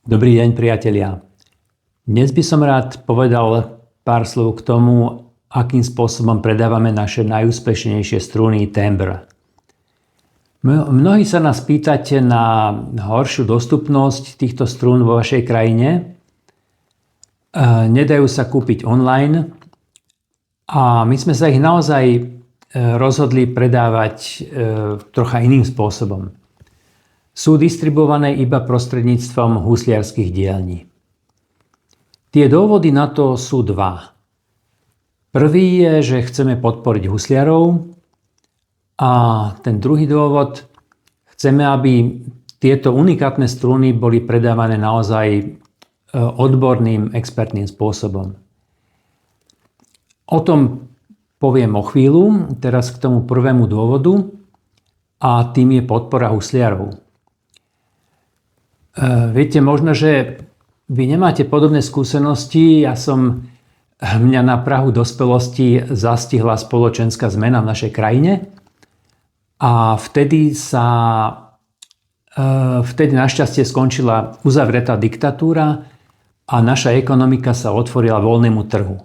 Dobrý deň, priatelia. Dnes by som rád povedal pár slov k tomu, akým spôsobom predávame naše najúspešnejšie struny timbre. Mnohí sa nás pýtate na horšiu dostupnosť týchto strún vo vašej krajine. Nedajú sa kúpiť online a my sme sa ich naozaj rozhodli predávať trocha iným spôsobom. Sú distribuované iba prostredníctvom husliarských dielní. Tie dôvody na to sú dva. Prvý je, že chceme podporiť husliarov a ten druhý dôvod, chceme, aby tieto unikátne struny boli predávané naozaj odborným, expertným spôsobom. O tom poviem o chvíľu, teraz k tomu prvému dôvodu a tým je podpora husliarov. Viete, možno, že vy nemáte podobné skúsenosti. Mňa na prahu dospelosti zastihla spoločenská zmena v našej krajine a vtedy našťastie skončila uzavretá diktatúra a naša ekonomika sa otvorila voľnému trhu.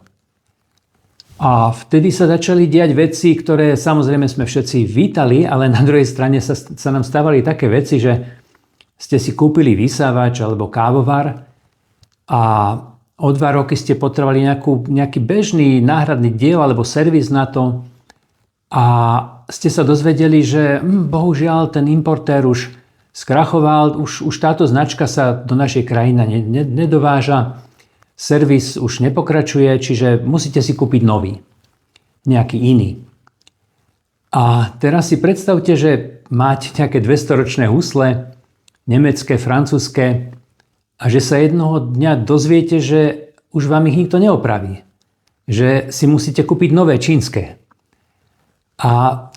A vtedy sa začali diať veci, ktoré samozrejme sme všetci vítali, ale na druhej strane sa nám stávali také veci, že ste si kúpili vysávač alebo kávovar a o 2 roky ste potrebovali nejaký bežný náhradný diel alebo servis na to a ste sa dozvedeli, že bohužiaľ ten importér už skrachoval, už táto značka sa do našej krajiny nedováža, servis už nepokračuje, čiže musíte si kúpiť nový, nejaký iný. A teraz si predstavte, že máte nejaké 200-ročné husle, nemecké, francúzske a že sa jednoho dňa dozviete, že už vám ich nikto neopraví. Že si musíte kúpiť nové čínske. A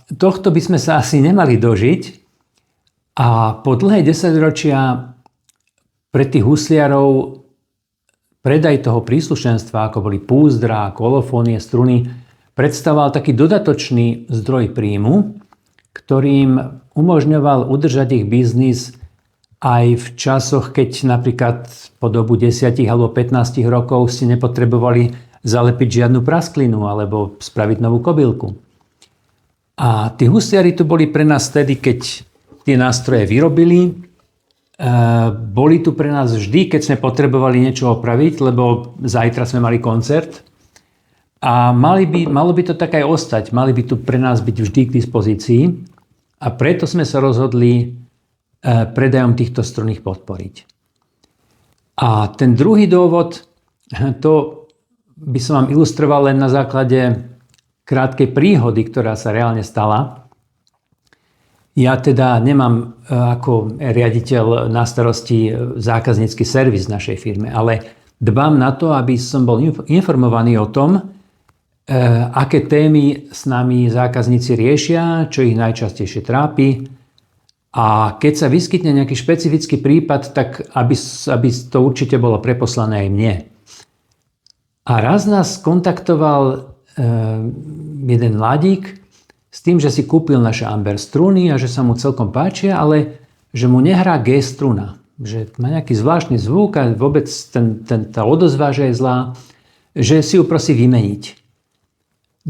tohto by sme sa asi nemali dožiť a po dlhé 10 ročia pre tých husliarov predaj toho príslušenstva, ako boli púzdra, kolofónie, struny, predstavoval taký dodatočný zdroj príjmu, ktorým umožňoval udržať ich biznis aj v časoch, keď napríklad po dobu 10 alebo 15 rokov ste nepotrebovali zalepiť žiadnu prasklinu alebo spraviť novú kobylku. A tí husliari tu boli pre nás vtedy, keď tie nástroje vyrobili. Boli tu pre nás vždy, keď sme potrebovali niečo opraviť, lebo zajtra sme mali koncert. A malo by to tak aj ostať. Mali by tu pre nás byť vždy k dispozícii. A preto sme sa rozhodli predajom týchto strún ich podporiť. A ten druhý dôvod, to by som vám ilustroval len na základe krátkej príhody, ktorá sa reálne stala. Ja teda nemám ako riaditeľ na starosti zákaznícky servis v našej firme, ale dbám na to, aby som bol informovaný o tom, aké témy s nami zákazníci riešia, čo ich najčastejšie trápi. A keď sa vyskytne nejaký špecifický prípad, tak aby to určite bolo preposlané aj mne. A raz nás kontaktoval jeden mladík s tým, že si kúpil naše Amber struny a že sa mu celkom páčia, ale že mu nehrá G struna. Že má nejaký zvláštny zvuk a vôbec tá odozva, že je zlá, že si ju prosí vymeniť.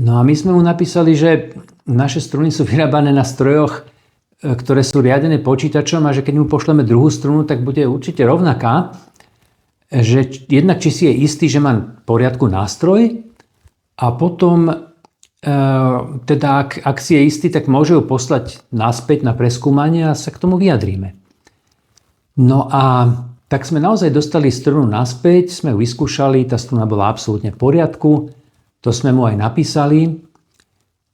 No a my sme mu napísali, že naše struny sú vyrábané na strojoch, ktoré sú riadené počítačom a že keď mu pošleme druhú strunu, tak bude určite rovnaká. Že jednak či si je istý, že má v poriadku nástroj a potom teda ak si je istý, tak môže ju poslať naspäť na preskúmanie a sa k tomu vyjadríme. No a tak sme naozaj dostali strunu naspäť, sme ju vyskúšali, tá struna bola absolútne v poriadku, to sme mu aj napísali.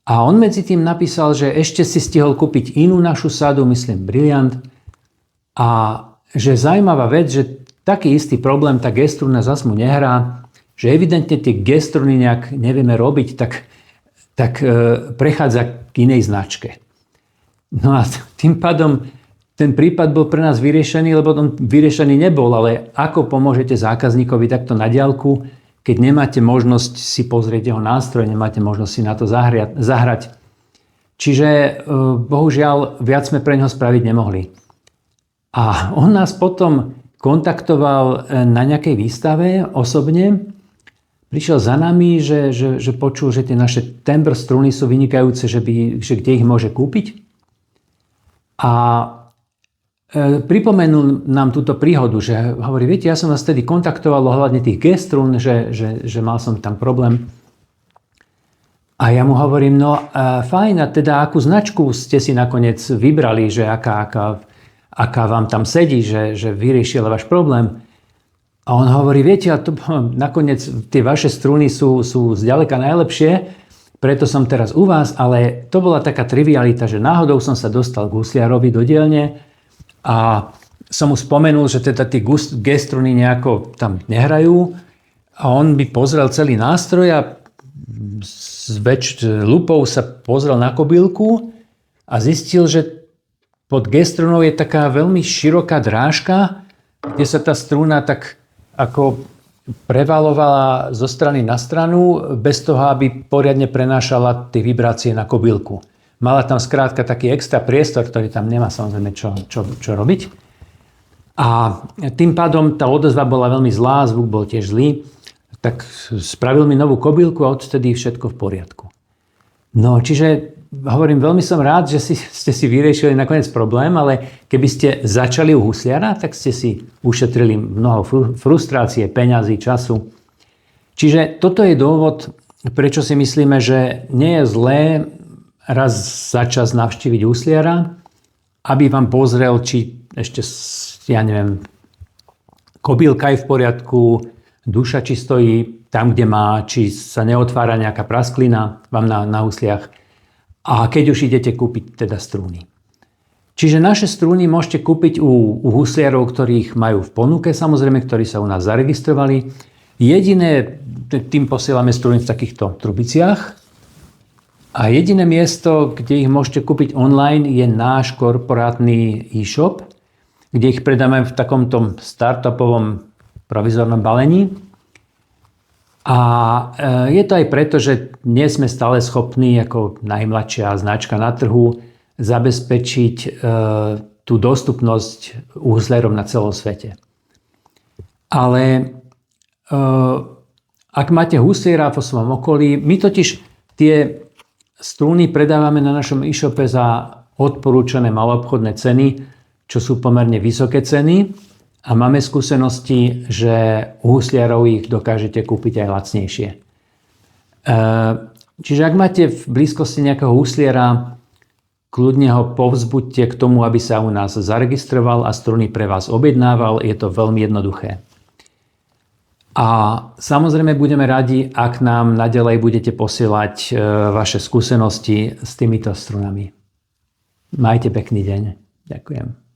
A on medzi tým napísal, že ešte si stihol kúpiť inú našu sadu, myslím Brilliant, a že zaujímavá vec, že taký istý problém, tá G-struna zas mu nehrá, že evidentne tie G-struny nejak nevieme robiť, tak prechádza k inej značke. No a tým pádom ten prípad bol pre nás vyriešený, lebo on vyriešený nebol, ale ako pomôžete zákazníkovi takto na diaľku, keď nemáte možnosť si pozrieť jeho nástroj, nemáte možnosť si na to zahrať. Čiže bohužiaľ viac sme pre neho spraviť nemohli. A on nás potom, kontaktoval na nejakej výstave osobne. Prišiel za nami, že počul, že tie naše timbre struny sú vynikajúce, že kde ich môže kúpiť. A pripomenul nám túto príhodu, že hovorí, viete, ja som vás vtedy kontaktoval ohľadne tých G strún, že mal som tam problém. A ja mu hovorím, no fajn, a teda akú značku ste si nakoniec vybrali, že aká vám tam sedí, že vyriešil váš problém. A on hovorí, viete, nakoniec tie vaše struny sú zďaleka najlepšie, preto som teraz u vás, ale to bola taká trivialita, že náhodou som sa dostal k husliarovi do dielne a som mu spomenul, že teda tie G struny nejako tam nehrajú a on by pozrel celý nástroj a s lupou sa pozrel na kobylku a zistil, že pod G strunou je taká veľmi široká drážka, kde sa tá struna tak ako prevalovala zo strany na stranu, bez toho, aby poriadne prenášala tie vibrácie na kobylku. Mala tam skrátka taký extra priestor, ktorý tam nemá samozrejme čo robiť. A tým pádom tá odozva bola veľmi zlá, zvuk bol tiež zlý. Tak spravil mi novú kobylku a odtedy všetko v poriadku. No, čiže hovorím, veľmi som rád, že ste si vyriešili nakoniec problém, ale keby ste začali u husliara, tak ste si ušetrili mnoho frustrácie, peňazí, času. Čiže toto je dôvod, prečo si myslíme, že nie je zlé raz za čas navštíviť husliara, aby vám pozrel, či ešte, ja neviem, kobylka je v poriadku, duša či stojí tam, kde má, či sa neotvára nejaká prasklina vám na husliach. A keď už idete kúpiť teda strúny. Čiže naše strúny môžete kúpiť u husliarov, ktorých majú v ponuke, samozrejme, ktorí sa u nás zaregistrovali. Jediné, tým posielame strúny v takýchto trubiciach. A jediné miesto, kde ich môžete kúpiť online, je náš korporátny e-shop, kde ich predáme v takomto startupovom provizornom balení. A je to aj preto, že nie sme stále schopní ako najmladšia značka na trhu zabezpečiť tú dostupnosť huslérom na celom svete. Ale ak máte husliera vo svojom okolí, my totiž tie strúny predávame na našom e-shope za odporúčané maloobchodné ceny, čo sú pomerne vysoké ceny. A máme skúsenosti, že u husliarov ich dokážete kúpiť aj lacnejšie. Čiže ak máte v blízkosti nejakého husliara, kľudne ho povzbuďte k tomu, aby sa u nás zaregistroval a struny pre vás objednával. Je to veľmi jednoduché. A samozrejme budeme radi, ak nám naďalej budete posielať vaše skúsenosti s týmito strunami. Majte pekný deň. Ďakujem.